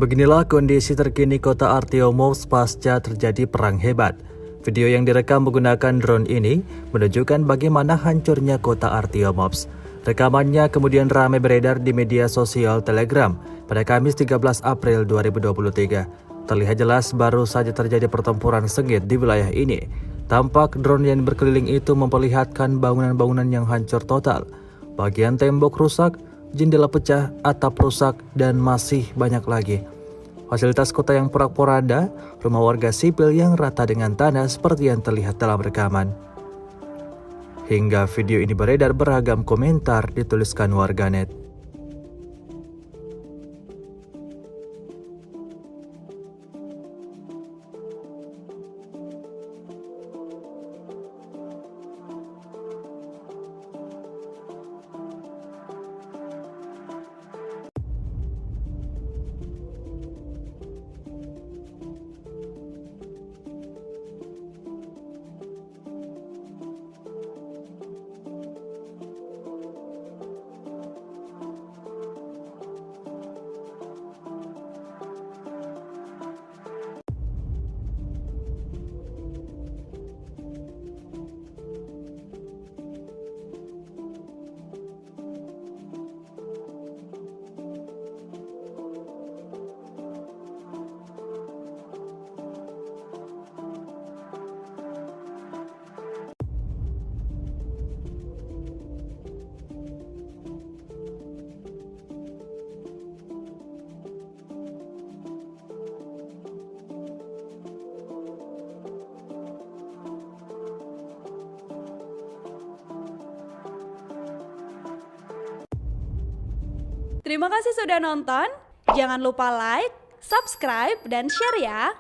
Beginilah kondisi terkini kota Artiomovsk pasca terjadi perang hebat. Video yang direkam menggunakan drone ini menunjukkan bagaimana hancurnya kota Artiomovsk. Rekamannya kemudian ramai beredar di media sosial Telegram pada Kamis 13 April 2023. Terlihat jelas baru saja terjadi pertempuran sengit di wilayah ini. Tampak drone yang berkeliling itu memperlihatkan bangunan-bangunan yang hancur total. Bagian tembok rusak, jendela pecah, atap rusak, dan masih banyak lagi. Fasilitas kota yang porak-poranda, rumah warga sipil yang rata dengan tanah seperti yang terlihat dalam rekaman. Hingga video ini beredar, beragam komentar dituliskan warganet. Terima kasih sudah nonton. Jangan lupa like, subscribe, dan share ya.